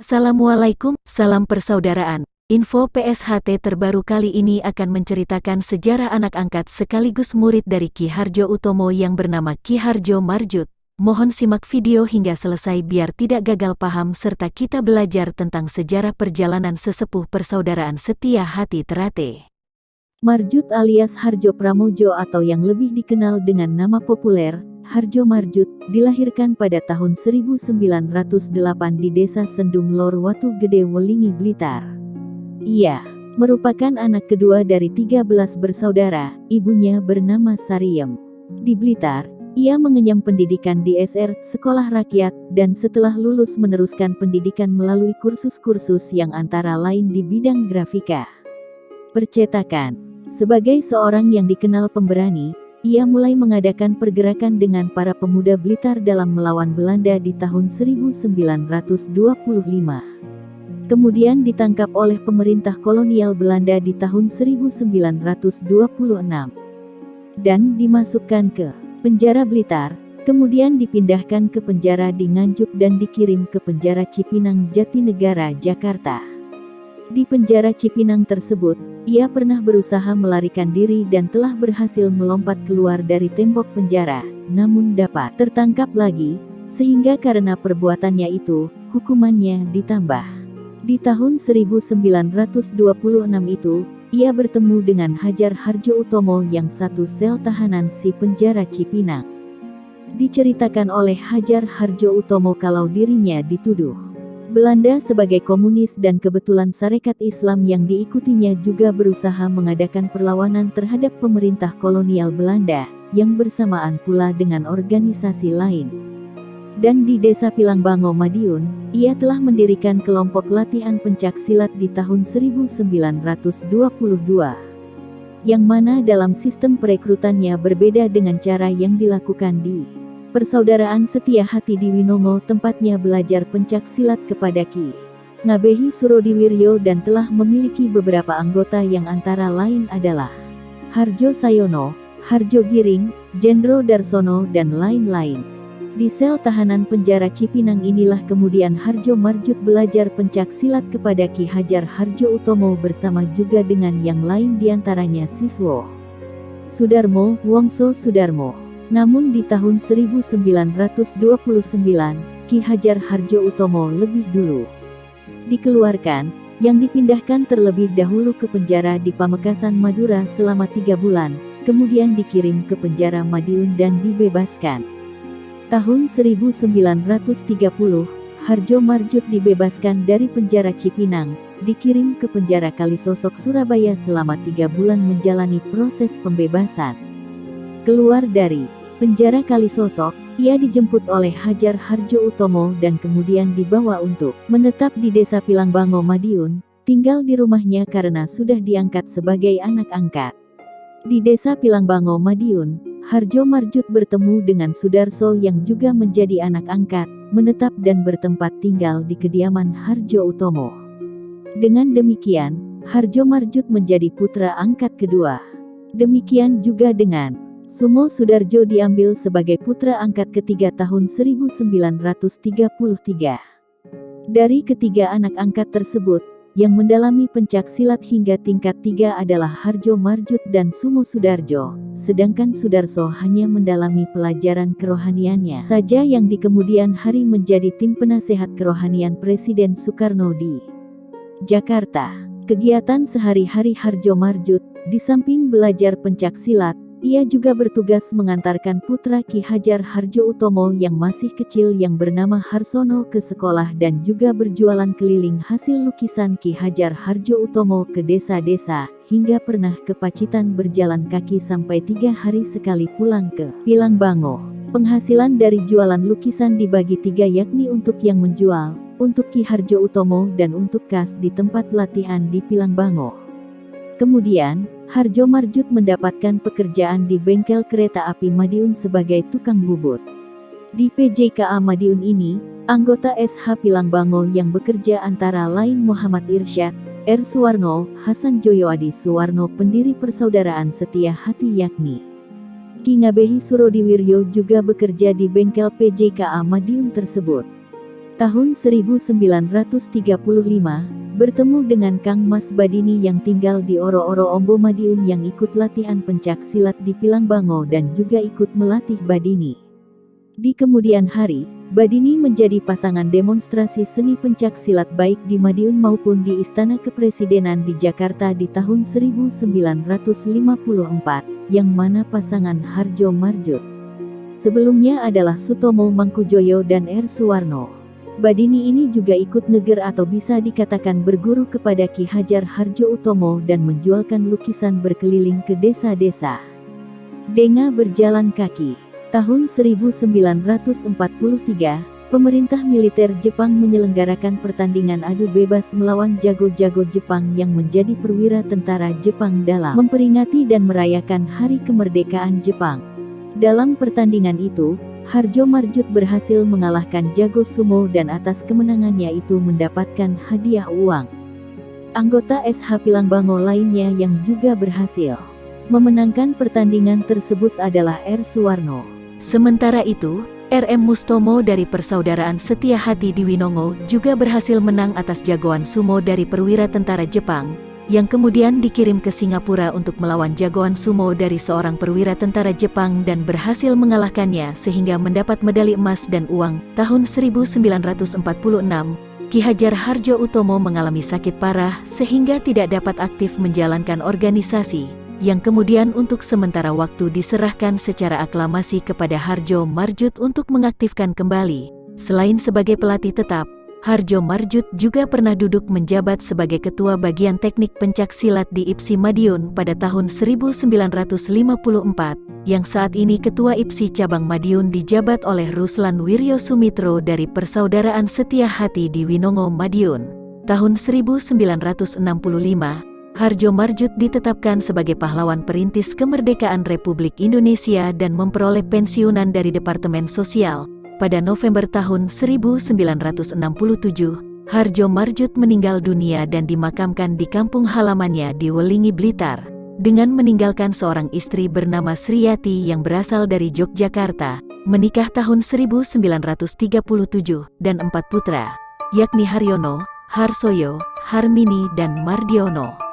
Assalamualaikum, salam persaudaraan. Info PSHT terbaru kali ini akan menceritakan sejarah anak angkat sekaligus murid dari Ki Hardjo Utomo yang bernama Ki Hardjo Marjut. Mohon simak video hingga selesai biar tidak gagal paham serta kita belajar tentang sejarah perjalanan sesepuh persaudaraan setia hati Terate. Marjut alias Hardjo Pramojo atau yang lebih dikenal dengan nama populer, Hardjo Marjut, dilahirkan pada tahun 1908 di Desa Sendung Lor Watu Gede Welingi Blitar. Ia merupakan anak kedua dari 13 bersaudara, ibunya bernama Sariem. Di Blitar, ia mengenyam pendidikan di SR, Sekolah Rakyat, dan setelah lulus meneruskan pendidikan melalui kursus-kursus yang antara lain di bidang grafika, percetakan. Sebagai seorang yang dikenal pemberani, ia mulai mengadakan pergerakan dengan para pemuda Blitar dalam melawan Belanda di tahun 1925. Kemudian ditangkap oleh pemerintah kolonial Belanda di tahun 1926 dan dimasukkan ke penjara Blitar, kemudian dipindahkan ke penjara di Nganjuk dan dikirim ke penjara Cipinang Jatinegara, Jakarta. Di penjara Cipinang tersebut, ia pernah berusaha melarikan diri dan telah berhasil melompat keluar dari tembok penjara, namun dapat tertangkap lagi, sehingga karena perbuatannya itu, hukumannya ditambah. Di tahun 1926 itu, ia bertemu dengan Hajar Hardjo Utomo yang satu sel tahanan si penjara Cipinang. Diceritakan oleh Hajar Hardjo Utomo kalau dirinya dituduh Belanda sebagai komunis dan kebetulan Sarekat Islam yang diikutinya juga berusaha mengadakan perlawanan terhadap pemerintah kolonial Belanda, yang bersamaan pula dengan organisasi lain. Dan di Desa Pilangbango, Madiun, ia telah mendirikan kelompok latihan pencak silat di tahun 1922, yang mana dalam sistem perekrutannya berbeda dengan cara yang dilakukan di Persaudaraan Setia Hati di Winongo, tempatnya belajar pencak silat kepada Ki Ngabehi Surodiwiryo dan telah memiliki beberapa anggota yang antara lain adalah Hardjo Sayono, Hardjo Giring, Jendro Darsono dan lain-lain. Di sel tahanan penjara Cipinang inilah kemudian Hardjo Marjut belajar pencak silat kepada Ki Hajar Hardjo Utomo bersama juga dengan yang lain diantaranya Siswo Sudarmo, Wongso Sudarmo. Namun di tahun 1929, Ki Hajar Hardjo Utomo lebih dulu dikeluarkan, yang dipindahkan terlebih dahulu ke penjara di Pamekasan, Madura selama 3 bulan, kemudian dikirim ke penjara Madiun dan dibebaskan. Tahun 1930, Hardjo Marjut dibebaskan dari penjara Cipinang, dikirim ke penjara Kalisosok, Surabaya selama 3 bulan menjalani proses pembebasan. Keluar dari penjara Kalisosok, ia dijemput oleh Hajar Hardjo Utomo dan kemudian dibawa untuk menetap di Desa Pilangbango, Madiun, tinggal di rumahnya karena sudah diangkat sebagai anak angkat. Di Desa Pilangbango, Madiun, Hardjo Marjut bertemu dengan Sudarso yang juga menjadi anak angkat, menetap dan bertempat tinggal di kediaman Hardjo Utomo. Dengan demikian, Hardjo Marjut menjadi putra angkat kedua. Demikian juga dengan Sumo Sudarjo diambil sebagai putra angkat ketiga tahun 1933. Dari ketiga anak angkat tersebut, yang mendalami pencak silat hingga tingkat 3 adalah Hardjo Marjut dan Sumo Sudarjo, sedangkan Sudarso hanya mendalami pelajaran kerohaniannya saja yang di kemudian hari menjadi tim penasehat kerohanian Presiden Soekarno di Jakarta. Kegiatan sehari-hari Hardjo Marjut, di samping belajar pencak silat, ia juga bertugas mengantarkan putra Ki Hajar Hardjo Utomo yang masih kecil yang bernama Harsono ke sekolah dan juga berjualan keliling hasil lukisan Ki Hajar Hardjo Utomo ke desa-desa, hingga pernah ke Pacitan berjalan kaki sampai 3 hari sekali pulang ke Pilangbango. Penghasilan dari jualan lukisan dibagi 3 yakni untuk yang menjual, untuk Ki Hardjo Utomo dan untuk kas di tempat latihan di Pilangbango. Kemudian, Hardjo Marjut mendapatkan pekerjaan di bengkel kereta api Madiun sebagai tukang bubut. Di PJKA Madiun ini, anggota SH Pilangbango yang bekerja antara lain Muhammad Irsyad, R. Suwarno, Hasan Joyoadi Suwarno pendiri Persaudaraan Setia Hati yakni Ki Ngabehi Surodiwiryo juga bekerja di bengkel PJKA Madiun tersebut. Tahun 1935, bertemu dengan Kang Mas Badini yang tinggal di Oro-Oro Ombo Madiun yang ikut latihan pencak silat di Pilangbango dan juga ikut melatih Badini. Di kemudian hari, Badini menjadi pasangan demonstrasi seni pencak silat baik di Madiun maupun di Istana Kepresidenan di Jakarta di tahun 1954, yang mana pasangan Hardjo Mardjoed sebelumnya adalah Sutomo Mangkujoyo dan R. Suwarno. Badini ini juga ikut ngeger atau bisa dikatakan berguru kepada Ki Hajar Hardjoutomo dan menjualkan lukisan berkeliling ke desa-desa. Denga berjalan kaki. Tahun 1943, pemerintah militer Jepang menyelenggarakan pertandingan adu bebas melawan jago-jago Jepang yang menjadi perwira tentara Jepang dalam memperingati dan merayakan Hari Kemerdekaan Jepang. Dalam pertandingan itu, Hardjo Mardjoed berhasil mengalahkan jago sumo dan atas kemenangannya itu mendapatkan hadiah uang. Anggota SH Pilangbango lainnya yang juga berhasil memenangkan pertandingan tersebut adalah R. Suwarno. Sementara itu, R.M. Mustomo dari Persaudaraan Setia Hati di Winongo juga berhasil menang atas jagoan sumo dari perwira tentara Jepang, yang kemudian dikirim ke Singapura untuk melawan jagoan sumo dari seorang perwira tentara Jepang dan berhasil mengalahkannya sehingga mendapat medali emas dan uang. Tahun 1946, Ki Hajar Hardjoutomo mengalami sakit parah sehingga tidak dapat aktif menjalankan organisasi, yang kemudian untuk sementara waktu diserahkan secara aklamasi kepada Hardjo Mardjoed untuk mengaktifkan kembali. Selain sebagai pelatih tetap, Hardjo Mardjoed juga pernah duduk menjabat sebagai Ketua Bagian Teknik Pencak Silat di IPSI Madiun pada tahun 1954, yang saat ini Ketua IPSI Cabang Madiun dijabat oleh Ruslan Wiryo Sumitro dari Persaudaraan Setia Hati di Winongo Madiun. Tahun 1965, Hardjo Mardjoed ditetapkan sebagai pahlawan perintis kemerdekaan Republik Indonesia dan memperoleh pensiunan dari Departemen Sosial. Pada November tahun 1967, Hardjo Mardjoed meninggal dunia dan dimakamkan di kampung halamannya di Welingi, Blitar, dengan meninggalkan seorang istri bernama Sriyati yang berasal dari Yogyakarta, menikah tahun 1937, dan 4 putra, yakni Haryono, Harsoyo, Harmini dan Mardiono.